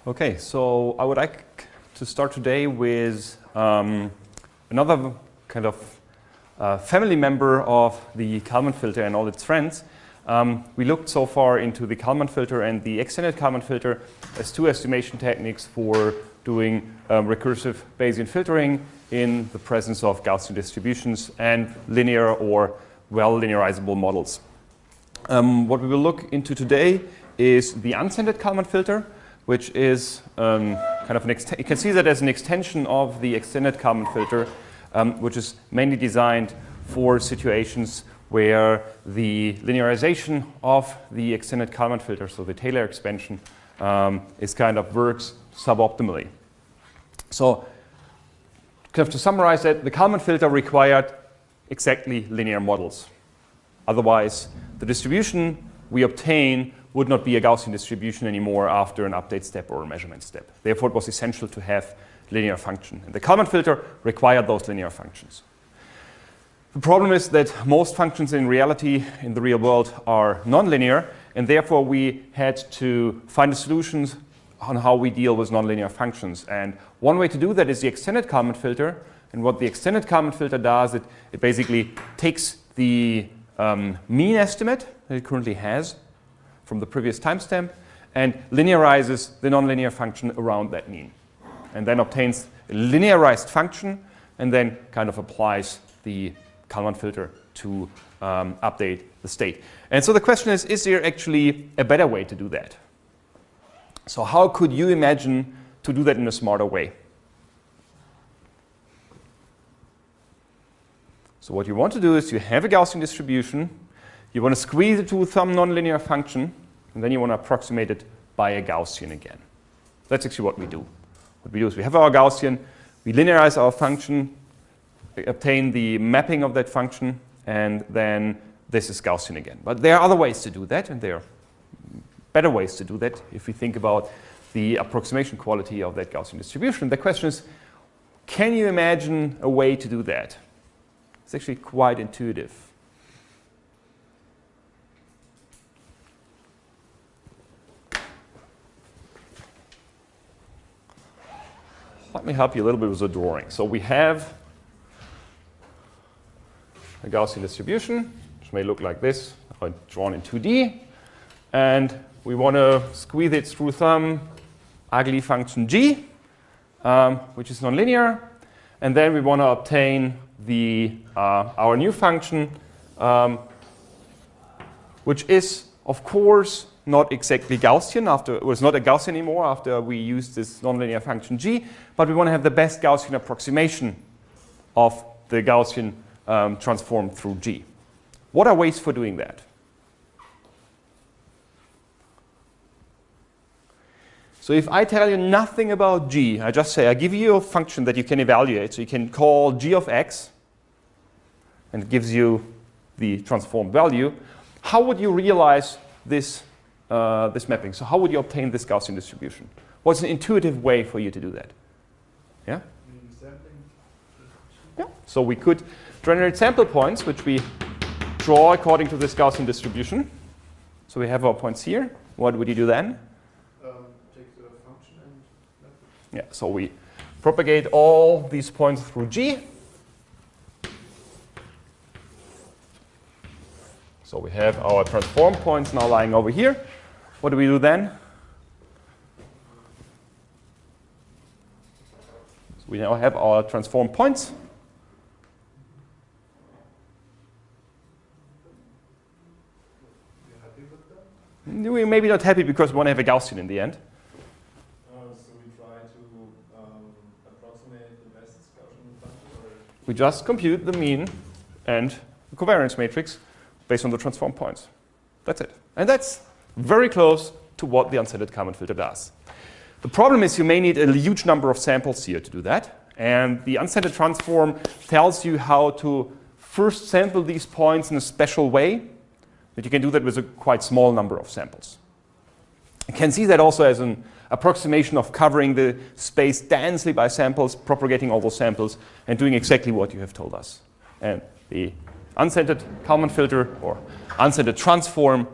Okay, so I would like to start today with another kind of family member of the Kalman filter and all its friends. We looked so far into the Kalman filter and the extended Kalman filter as two estimation techniques for doing recursive Bayesian filtering in the presence of Gaussian distributions and linear or well-linearizable models. What we will look into today is the unscented Kalman filter, which is kind of you can see that as an extension of the extended Kalman filter, which is mainly designed for situations where the linearization of the extended Kalman filter, so the Taylor expansion, is kind of works suboptimally. So kind of to summarize that, the Kalman filter required exactly linear models. Otherwise, the distribution we obtain would not be a Gaussian distribution anymore after an update step or a measurement step. Therefore, it was essential to have linear function. And the Kalman filter required those linear functions. The problem is that most functions in reality, in the real world, are nonlinear, and therefore we had to find the solutions on how we deal with nonlinear functions. And one way to do that is the extended Kalman filter. And what the extended Kalman filter does, it basically takes the mean estimate that it currently has from the previous timestamp and linearizes the nonlinear function around that mean, and then obtains a linearized function and then kind of applies the Kalman filter to update the state. And so the question is there actually a better way to do that? So how could you imagine to do that in a smarter way? So what you want to do is you have a Gaussian distribution, you want to squeeze it to some nonlinear function, and then you want to approximate it by a Gaussian again. That's actually what we do. What we do is we have our Gaussian, we linearize our function, we obtain the mapping of that function, and then this is Gaussian again. But there are other ways to do that, and there are better ways to do that if we think about the approximation quality of that Gaussian distribution. The question is, can you imagine a way to do that? It's actually quite intuitive. Let me help you a little bit with the drawing. So we have a Gaussian distribution, which may look like this, drawn in 2D. And we want to squeeze it through some ugly function g, which is nonlinear. And then we want to obtain our new function, which is, of course, not exactly Gaussian. It was not a Gaussian anymore after we used this nonlinear function g, but we want to have the best Gaussian approximation of the Gaussian transform through g. What are ways for doing that? So if I tell you nothing about g, I just say I give you a function that you can evaluate. So you can call g of x, and it gives you the transformed value. How would you realize this mapping? So how would you obtain this Gaussian distribution? What's an intuitive way for you to do that? Yeah? Yeah. So we could generate sample points, which we draw according to this Gaussian distribution. So we have our points here. What would you do then? Take the function and map it. Yeah. So we propagate all these points through G. So we have our transform points now lying over here. What do we do then? So we now have our transform points. You're happy with that? We're maybe not happy because we want to have a Gaussian in the end. So we try to approximate the best Gaussian function? Or? We just compute the mean and the covariance matrix based on the transform points. That's it. And that's very close to what the unscented Kalman filter does. The problem is you may need a huge number of samples here to do that. And the unscented transform tells you how to first sample these points in a special way, that you can do that with a quite small number of samples. You can see that also as an approximation of covering the space densely by samples, propagating all those samples, and doing exactly what you have told us. And the unscented Kalman filter or unscented transform,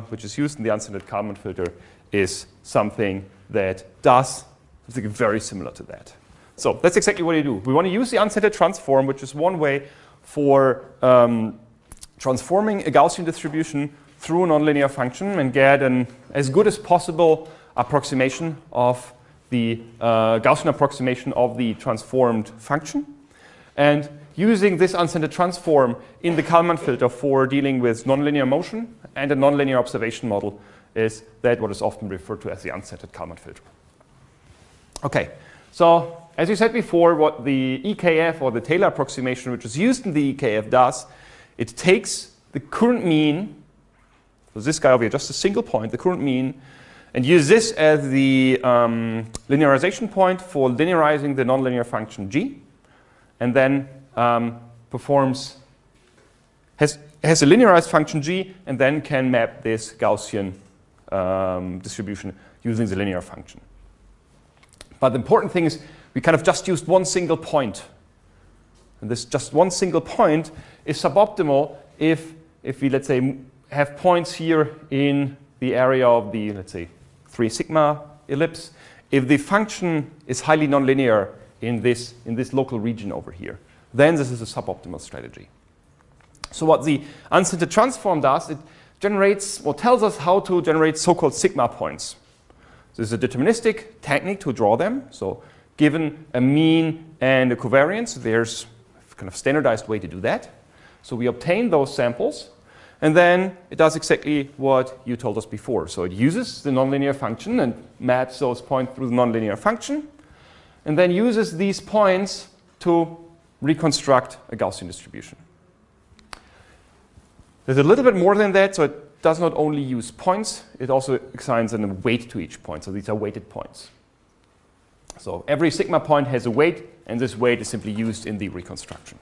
which is used in the unscented Kalman filter, is something that does something very similar to that. So that's exactly what you do. We want to use the uncentered transform, which is one way for transforming a Gaussian distribution through a nonlinear function and get an as good as possible approximation of the Gaussian approximation of the transformed function. And using this uncentered transform in the Kalman filter for dealing with nonlinear motion and a nonlinear observation model is that what is often referred to as the uncentered Kalman filter. Okay, so as you said before, what the EKF or the Taylor approximation, which is used in the EKF, does, it takes the current mean, so this guy over here, just a single point, the current mean, and use this as the linearization point for linearizing the nonlinear function g, and then has a linearized function g, and then can map this Gaussian distribution using the linear function. But the important thing is we kind of just used one single point. And this just one single point is suboptimal if we, let's say, have points here in the area of the, let's say, 3 sigma ellipse, if the function is highly nonlinear in this local region over here, then this is a suboptimal strategy. So what the uncentered transform does, it generates or tells us how to generate so-called sigma points. This is a deterministic technique to draw them. So given a mean and a covariance, there's a kind of standardized way to do that. So we obtain those samples, and then it does exactly what you told us before. So it uses the nonlinear function and maps those points through the nonlinear function, and then uses these points to reconstruct a Gaussian distribution. There's a little bit more than that, so it does not only use points, it also assigns a weight to each point. So these are weighted points. So every sigma point has a weight, and this weight is simply used in the reconstruction.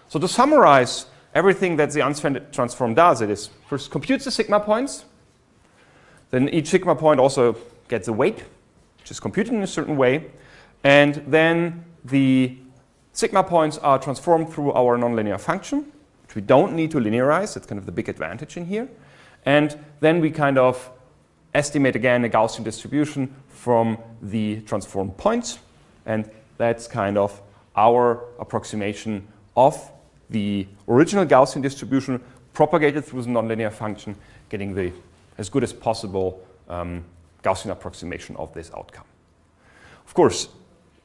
So to summarize everything that the uncentered transform does, it is first computes the sigma points, then each sigma point also gets a weight, which is computed in a certain way, and then the sigma points are transformed through our nonlinear function, which we don't need to linearize. That's kind of the big advantage in here. And then we kind of estimate again a Gaussian distribution from the transformed points, and that's kind of our approximation of the original Gaussian distribution propagated through the nonlinear function, getting the as good as possible Gaussian approximation of this outcome. Of course,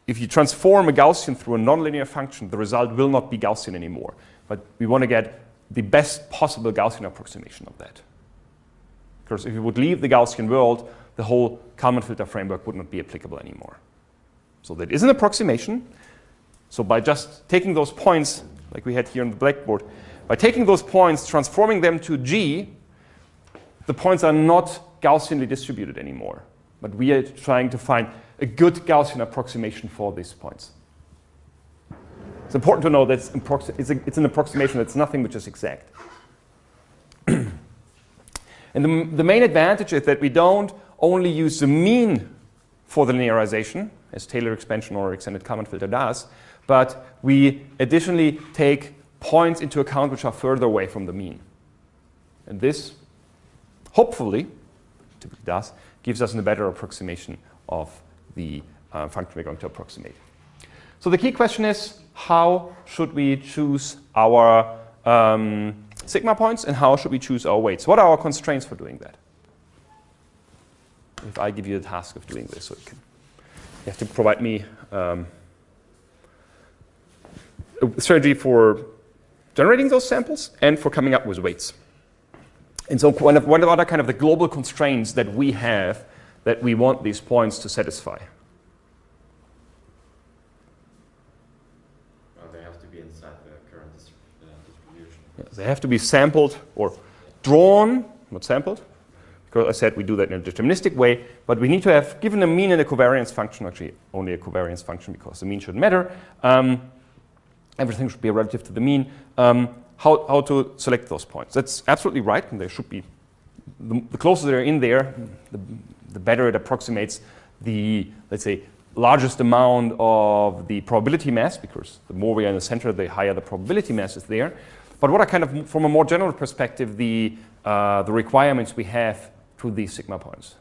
if you transform a Gaussian through a nonlinear function, the result will not be Gaussian anymore. But we want to get the best possible Gaussian approximation of that. Because if you would leave the Gaussian world, the whole Kalman filter framework would not be applicable anymore. So that is an approximation. So by just taking those points, like we had here on the blackboard, by taking those points, transforming them to G, the points are not Gaussianly distributed anymore. But we are trying to find a good Gaussian approximation for these points. It's important to know that it's an approximation, it's nothing which is exact. And the main advantage is that we don't only use the mean for the linearization, as Taylor expansion or extended Kalman filter does, but we additionally take points into account which are further away from the mean. And this, hopefully, typically does, gives us a better approximation of the function we're going to approximate. So the key question is, how should we choose our sigma points, and how should we choose our weights? What are our constraints for doing that? If I give you the task of doing this, so you have to provide me a strategy for generating those samples and for coming up with weights. And so what are kind of the global constraints that we have that we want these points to satisfy? Well, they have to be inside the current distribution. Yeah, they have to be sampled or drawn, not sampled, because I said we do that in a deterministic way, but we need to have given a mean and a covariance function, actually only a covariance function because the mean shouldn't matter. Everything should be relative to the mean. How to select those points. That's absolutely right, and they should be, the closer they're in there, the better it approximates the, let's say, largest amount of the probability mass, because the more we are in the center, the higher the probability mass is there. But what are kind of, from a more general perspective, the requirements we have to these sigma points?